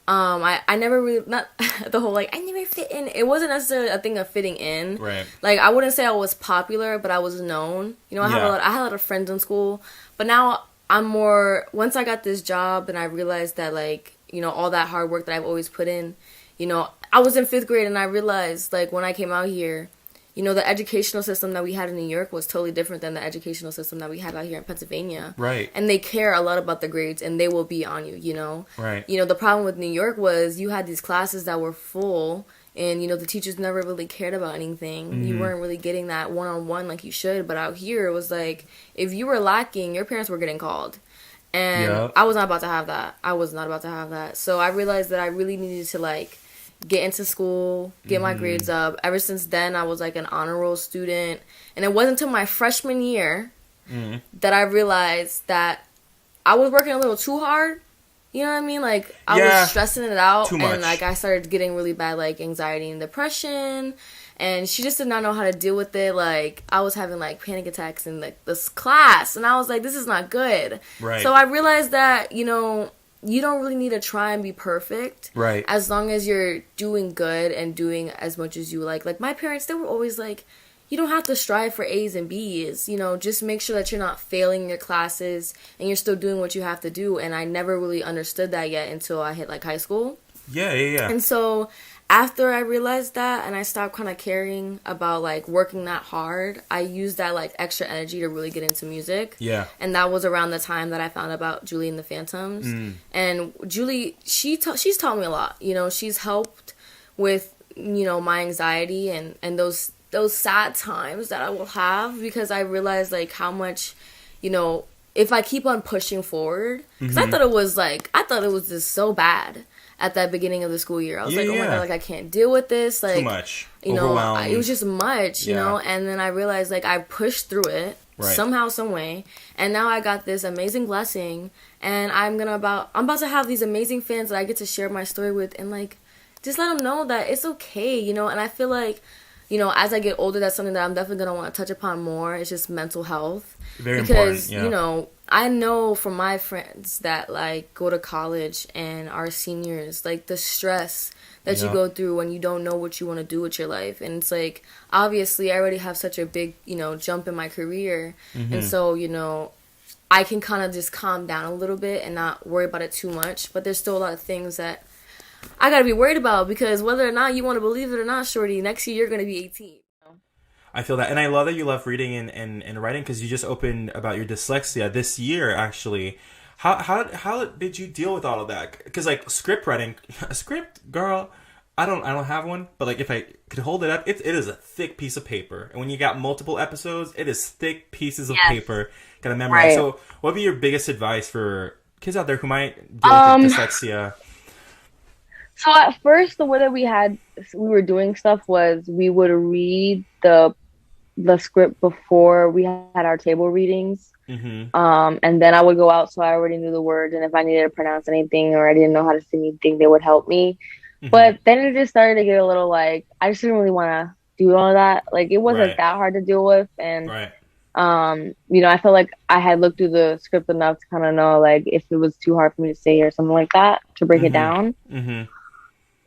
Speaker 2: I never really, not the whole like I never fit in. It wasn't necessarily a thing of fitting in.
Speaker 3: Right.
Speaker 2: Like, I wouldn't say I was popular, but I was known. You know, I had a lot of friends in school, but now I'm more. Once I got this job and I realized that, like, you know, all that hard work that I've always put in. You know, I was in 5th grade and I realized, like, when I came out here, you know, the educational system that we had in New York was totally different than the educational system that we have out here in Pennsylvania.
Speaker 3: Right.
Speaker 2: And they care a lot about the grades, and they will be on you, you know?
Speaker 3: Right.
Speaker 2: You know, the problem with New York was you had these classes that were full, and, you know, the teachers never really cared about anything. Mm-hmm. You weren't really getting that one-on-one like you should. But out here, it was like, if you were lacking, your parents were getting called. And I was not about to have that. I was not about to have that. So I realized that I really needed to, like, get into school, get my grades up. Ever since then, I was like an honor roll student. And it wasn't until my freshman year that I realized that I was working a little too hard. You know what I mean? Like, I was stressing it out.
Speaker 3: Too much.
Speaker 2: And, like, I started getting really bad, like, anxiety and depression. And she just did not know how to deal with it. Like, I was having, like, panic attacks in, like, this class. And I was like, this is not good.
Speaker 3: Right.
Speaker 2: So I realized that, you know, you don't really need to try and be perfect.
Speaker 3: Right.
Speaker 2: As long as you're doing good and doing as much as you like. Like, my parents, they were always like, you don't have to strive for A's and B's. You know, just make sure that you're not failing your classes and you're still doing what you have to do. And I never really understood that yet until I hit, like, high school.
Speaker 3: Yeah.
Speaker 2: And so after I realized that and I stopped kind of caring about, like, working that hard, I used that, like, extra energy to really get into music.
Speaker 3: Yeah.
Speaker 2: And that was around the time that I found out about Julie and the Phantoms. And Julie, she's taught me a lot. You know, she's helped with, you know, my anxiety and those sad times that I will have, because I realized, like, how much, you know, if I keep on pushing forward, because I thought it was just so bad at that beginning of the school year. I was like, oh my God, like, I can't deal with this. Like,
Speaker 3: too much.
Speaker 2: You know, it was just much, you know, and then I realized, like, I pushed through it somehow, some way, and now I got this amazing blessing, and I'm about to have these amazing fans that I get to share my story with, and, like, just let them know that it's okay, you know. And I feel like, you know, as I get older, that's something that I'm definitely going to want to touch upon more. It's just mental health.
Speaker 3: Very
Speaker 2: because,
Speaker 3: important,
Speaker 2: you know, I know from my friends that, like, go to college and are seniors, like, the stress that you go through when you don't know what you want to do with your life. And it's like, obviously, I already have such a big, you know, jump in my career. And so, you know, I can kind of just calm down a little bit and not worry about it too much. But there's still a lot of things that I got to be worried about, because whether or not you want to believe it or not, shorty, next year you're going to be 18.
Speaker 3: I feel that. And I love that you love reading and writing, because you just opened about your dyslexia this year, actually. How did you deal with all of that? Because, like, script writing, a script, girl, I don't have one, but, like, if I could hold it up, it is a thick piece of paper. And when you got multiple episodes, it is thick pieces of paper. Gotta memorize. Right. So what would be your biggest advice for kids out there who might deal with dyslexia?
Speaker 2: So at first, the way that we were doing stuff was we would read the script before we had our table readings. And then I would go out, so I already knew the words, and if I needed to pronounce anything or I didn't know how to say anything, they would help me. But then it just started to get a little, like, I just didn't really want to do all that. Like, it wasn't that hard to deal with, and you know, I felt like I had looked through the script enough to kind of know, like, if it was too hard for me to say or something like that, to break it down.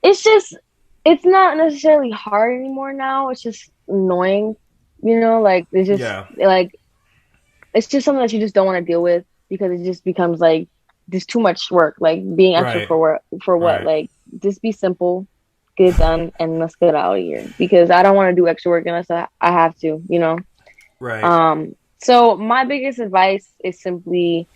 Speaker 2: It's not necessarily hard anymore now. It's just annoying, you know, like, it's just like, it's just something that you just don't want to deal with, because it just becomes, like, just too much work, like, being extra for what, like, just be simple, get it done, and let's get out of here, because I don't want to do extra work unless I have to, you know. So my biggest advice is simply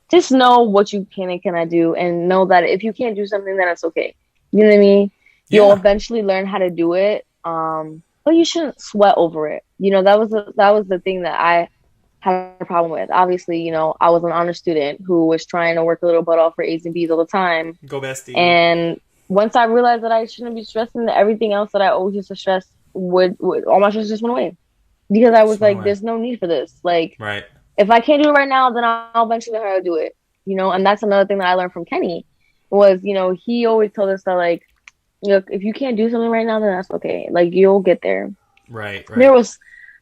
Speaker 2: just know what you can and cannot do, and know that if you can't do something, then it's okay. You know what I mean? You'll eventually learn how to do it, but you shouldn't sweat over it. You know, that was the thing that had a problem with. Obviously, you know, I was an honor student who was trying to work a little butt off for A's and B's all the time.
Speaker 3: Go bestie.
Speaker 2: And once I realized that I shouldn't be stressing, that everything else that I always used to stress would all my stress just went away. Because I was like, there's no need for this. Like,
Speaker 3: right.
Speaker 2: If I can't do it right now, then I'll eventually learn how to do it. You know, and that's another thing that I learned from Kenny was, you know, he always told us that, like, look, if you can't do something right now, then that's okay. Like, you'll get there.
Speaker 3: Right.
Speaker 2: There was,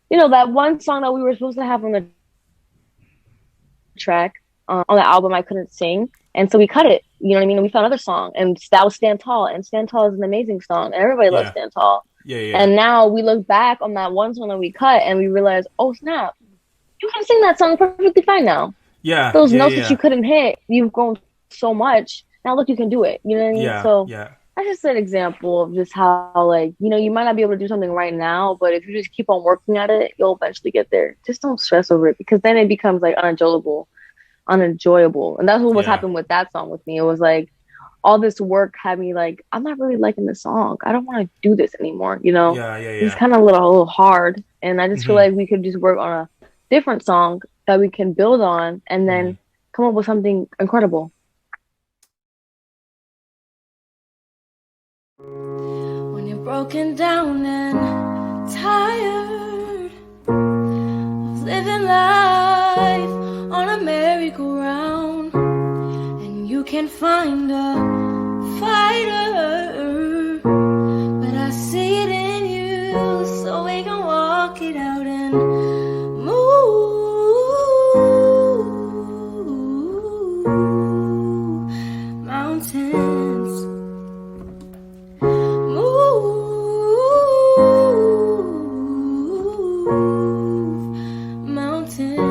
Speaker 2: you know, that one song that we were supposed to have on the track on the album I couldn't sing, and so we cut it. You know what I mean? And we found another song, and that was Stand Tall, and Stand Tall is an amazing song, and everybody loves Stand Tall.
Speaker 3: Yeah.
Speaker 2: And now we look back on that one song that we cut, and we realize, oh snap, you can sing that song perfectly fine now.
Speaker 3: Yeah.
Speaker 2: Those notes that you couldn't hit, you've grown so much. Now look, you can do it. You know what I mean?
Speaker 3: Yeah.
Speaker 2: So
Speaker 3: yeah.
Speaker 2: that's just an example of just how, like, you know, you might not be able to do something right now, but if you just keep on working at it, you'll eventually get there. Just don't stress over it, because then it becomes like unenjoyable. And that's what was happening with that song with me. It was like all this work had me like, I'm not really liking this song. I don't want to do this anymore. You know?
Speaker 3: Yeah.
Speaker 2: It's kind of a little hard. And I just feel like we could just work on a different song that we can build on and then come up with something incredible.
Speaker 4: When you're broken down and tired of living life on a merry-go-round, and you can't find a fighter, but I see it in you, so we can walk it out and move mountains. Move mountains.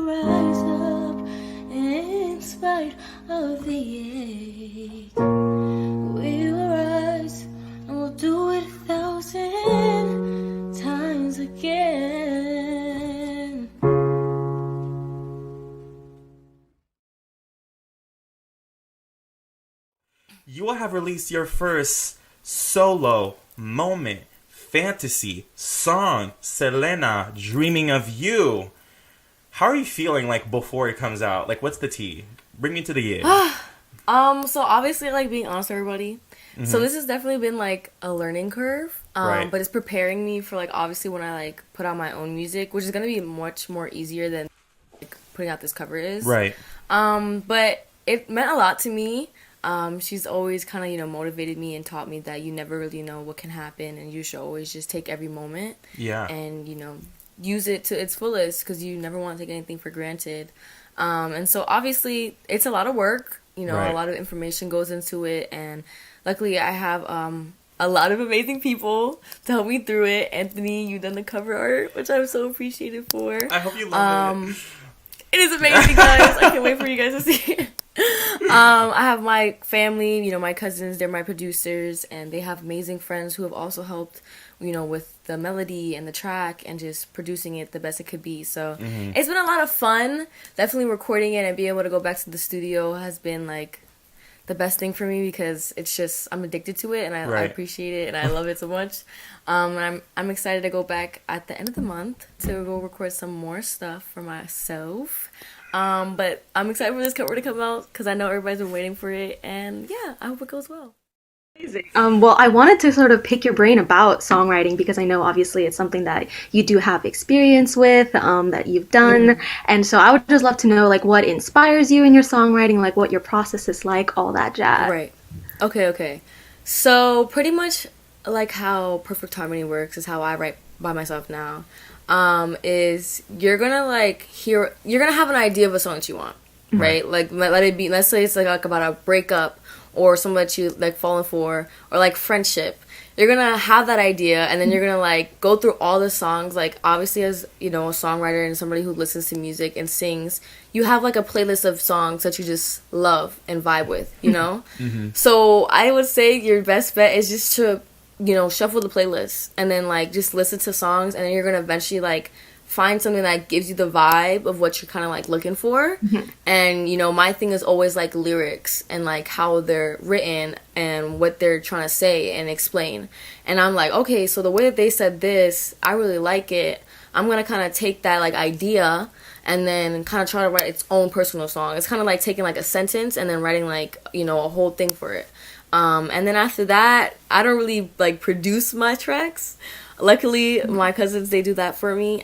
Speaker 4: rise up in spite of the ache. We will rise and we'll do it 1,000 times again.
Speaker 3: You will have released your first solo moment fantasy song, Selena, Dreaming of You. How are you feeling like before it comes out? Like, what's the tea? Bring me to the end.
Speaker 2: So obviously, like, being honest with everybody. So this has definitely been like a learning curve.
Speaker 3: Right.
Speaker 2: But it's preparing me for like obviously when I like put out my own music, which is gonna be much more easier than like putting out this cover is.
Speaker 3: Right.
Speaker 2: But it meant a lot to me. She's always kind of, you know, motivated me and taught me that you never really know what can happen and you should always just take every moment.
Speaker 3: Yeah.
Speaker 2: And, you know, use it to its fullest because you never want to take anything for granted. And so obviously it's a lot of work, you know,
Speaker 3: Right.
Speaker 2: a lot of information goes into it. And luckily I have a lot of amazing people to help me through it. Anthony, you've done the cover art, which I'm so appreciative for.
Speaker 3: I hope you love it.
Speaker 2: It is amazing, guys. I can't wait for you guys to see it. I have my family, you know, my cousins, they're my producers, and they have amazing friends who have also helped, you know, with the melody and the track and just producing it the best it could be. So it's been a lot of fun. Definitely recording it and being able to go back to the studio has been like the best thing for me because it's just, I'm addicted to it and I
Speaker 3: Right.
Speaker 2: appreciate it and I love it so much. And I'm excited to go back at the end of the month to go record some more stuff for myself. But I'm excited for this cover to come out because I know everybody's been waiting for it, and yeah, I hope it goes well.
Speaker 20: Well, I wanted to sort of pick your brain about songwriting because I know obviously it's something that you do have experience with, that you've done. And so I would just love to know like what inspires you in your songwriting, like what your process is like, all that jazz.
Speaker 2: Right. Okay. So pretty much like how Perfect Harmony works is how I write by myself now. Is you're gonna have an idea of a song that you want, right? Like let it be. Let's say it's like about a breakup or someone that you like falling for, or like friendship. You're gonna have that idea, and then you're gonna like go through all the songs. Like obviously, as you know, a songwriter and somebody who listens to music and sings, you have like a playlist of songs that you just love and vibe with, you know. So I would say your best bet is just to, you know, shuffle the playlist and then like just listen to songs, and then you're gonna eventually like find something that gives you the vibe of what you're kind of like looking for. And you know, my thing is always like lyrics and like how they're written and what they're trying to say and explain. And I'm like, okay, so the way that they said this, I really like it. I'm gonna kind of take that like idea and then kind of try to write its own personal song. It's kind of like taking like a sentence and then writing like, you know, a whole thing for it. And then after that, I don't really like produce my tracks. Luckily, my cousins, they do that for me.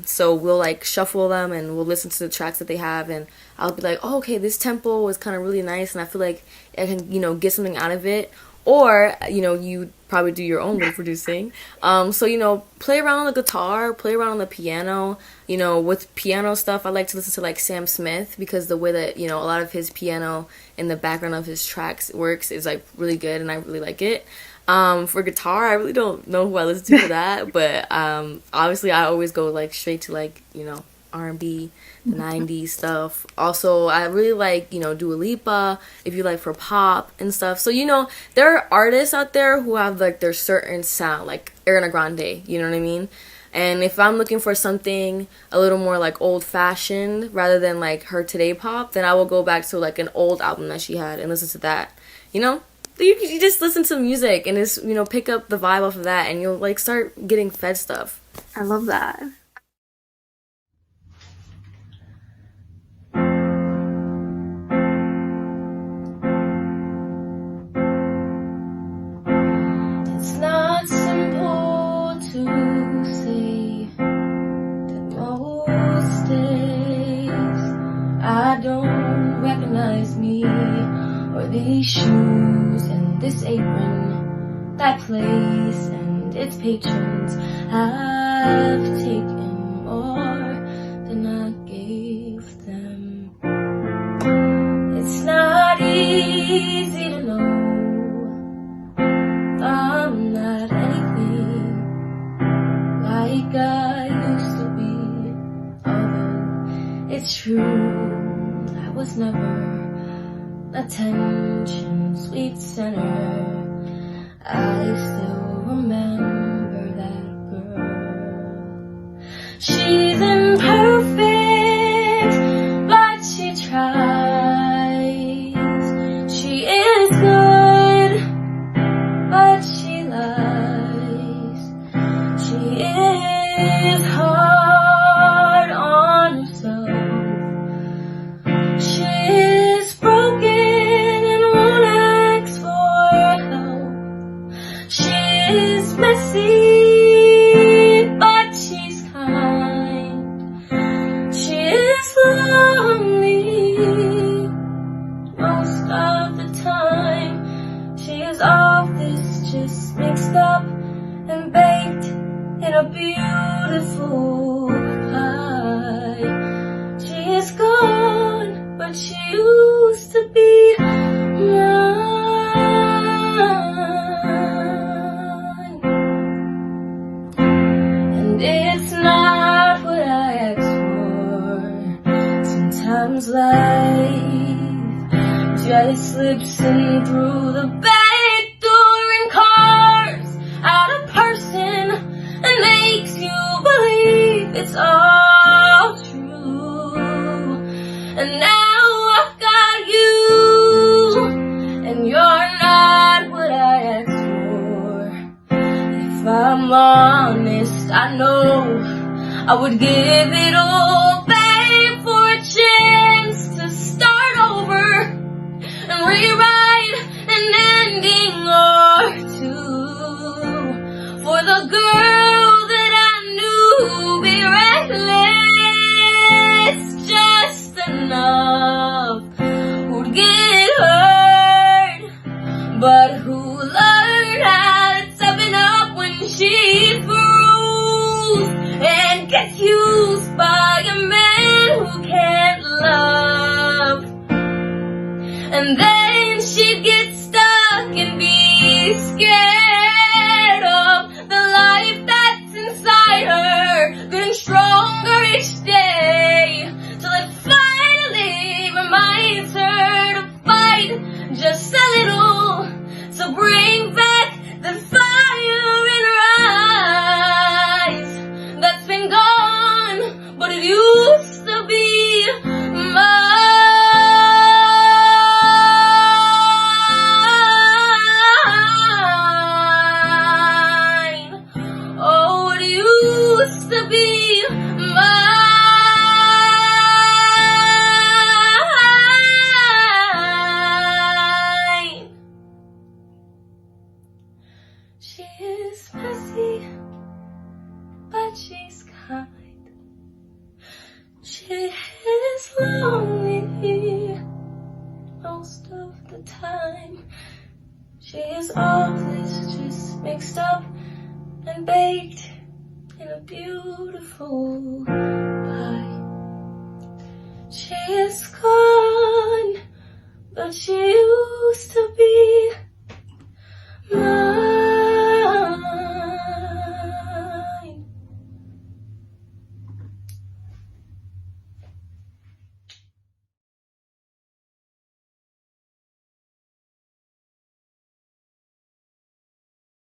Speaker 2: So we'll like shuffle them and we'll listen to the tracks that they have, and I'll be like, oh, okay, this tempo was kind of really nice and I feel like I can, you know, get something out of it. Or, you know, you probably do your own little producing. So, you know, play around on the guitar, play around on the piano. You know, with piano stuff, I like to listen to like Sam Smith because the way that, you know, a lot of his piano in the background of his tracks works is like really good and I really like it. For guitar, I really don't know who I listen to for that, but obviously I always go like straight to like, you know, R&B, the 90s stuff. Also, I really like, you know, Dua Lipa, if you like for pop and stuff. So, you know, there are artists out there who have like their certain sound, like Ariana Grande, you know what I mean? And if I'm looking for something a little more like old-fashioned rather than like her today pop, then I will go back to like an old album that she had and listen to that, you know? You just listen to music and just, you know, pick up the vibe off of that and you'll like start getting fed stuff.
Speaker 20: I love that.
Speaker 4: It's not simple to say that most days I don't recognize me or these shoes and this apron, that place and its patrons have taken more than I gave them. It's not easy to know I'm not anything like I used to be, although it it's true, I was never attention, sweet center. I still remember that girl. She's imperfect, but she tries. She is good, but she lies. She is hard on herself. She is broken and won't ask for help. She is messy, but she's kind. She is lonely most of the time. She is all this just mixed up and baked in a beautiful pie. She is gone, but she used to be mine. And it's not what I asked for. Sometimes life just slips in through the back door and carves out a person and makes you believe it's all true. And now I've got you, and you're not what I asked for. If I'm honest, I know I would give it all back for a chance to start over and rewrite an ending or two for the girl that I knew be reckless just enough, who'd get hurt, but who learned how to toughen up when she's bruised and gets used by a man who can't love. And then she'd get stuck and be scared of the life that's inside her, getting stronger each day, till it finally reminds her to fight just a little, to bring back the fire in her eyes that's been gone, but it used to be mine. Oh, it used to be mine. She is messy, but she's kind. She is lonely most of the time. She is all this just mixed up and baked in a beautiful pie. She is gone, but she used to